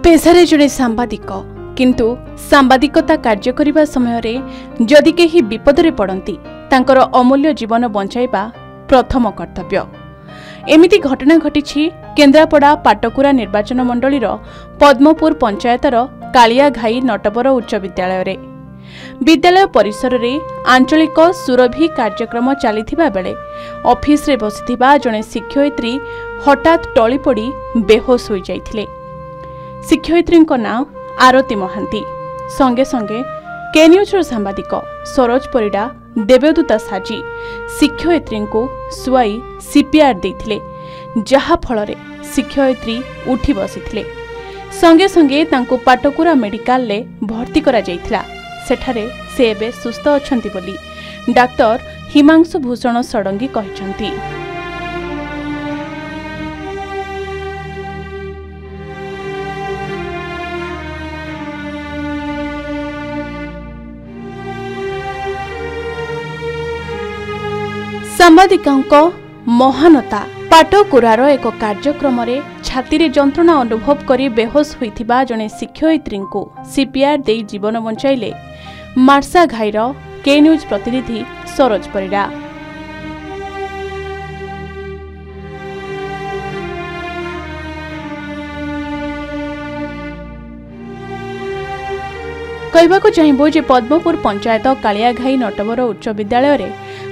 पेशारे जड़े सांबादिक किंतु सांबादिकता कार्य करिबा समय जदि केही विपदरे पड़ती तांकर अमूल्य जीवन बंचाइबा प्रथम कर्तव्य। एमिति घटना घटी केन्द्रापड़ा पाटकुरा निर्वाचन मंडलीर पद्मपुर पंचायतर कालियाघाई नटवर उच्च विद्यालय विद्यालय परिसर में आंचलिक सुरभि कार्यक्रम चलिथिबा बेले ऑफिस रे बसिथिबा जणे शिक्षयित्री हठात टली पड़ी बेहोश हो जाइथिले। शिक्षयित्रीଙ୍କ नाम आरती महांती। संगे संगे के न्यूज सांबादिक सरोज परिडा देवदूता साजी शिक्षयित्री को सुआई सीपीआर देथिले, जहा फल शिक्षयित्री उठी बसिथिले। संगे संगे तांको पाटकुरा मेडिकल ले भर्ती करा जाइथिला। सेठारे से एबे सुस्थ अछंती बोली डाक्टर हिमांशु भूषण षडंगी कहिसंती। सांबादिकांक महानता पाटकुरार एक कार्यक्रम रे छाती जंत्रणा अनुभव करी बेहोश होइथिबा जणे शिक्षयित्री को सीपीआर दे जीवन बंचाइले मार्साघाईर के न्यूज प्रतिनिधि सरोज परिडा। कहबाको चाहिबो जे पद्मपुर पंचायत कालियाघाई नटवर उच्च विद्यालय रे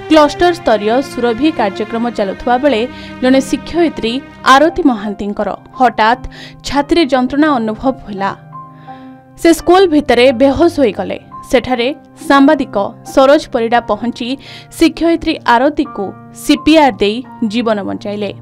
क्लस्टर स्तरीय सुरभि कार्यक्रम चलुवा बेले जने शिक्षयित्री आरती महांतींकर हठात छाती जंत्रणा अनुभव होला। से स्कूल भितरे बेहोश होई गले। सेठारे सांबादिक सरोज परिडा पहुंची शिक्षयित्री आरती को सीपीआर दे जीवन बंचाइले।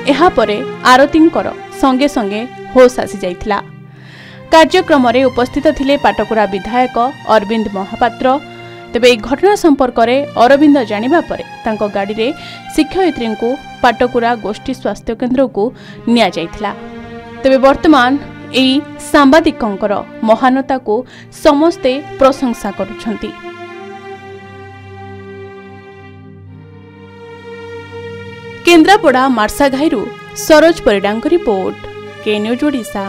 एहापरे आरतींकर संगे संगे होश आसी जाइथिला। कार्यक्रम रे उपस्थित थिले पाटकुरा विधायक अरविंद महापात्र। तेबे ए घटना संपर्क में अरविंद जानिबा परे तांको गाड़ी रे शिक्षयित्री को पाटकुरा गोष्ठी स्वास्थ्य केन्द्र को निया जाइथिला। तेबे वर्तमान एई सांबादिकंकर महानता को समस्ते प्रशंसा करुछंती। केन्द्रापड़ा मार्साघाईरू सरोज परिडांक रिपोर्ट, के न्यूज ओडिशा।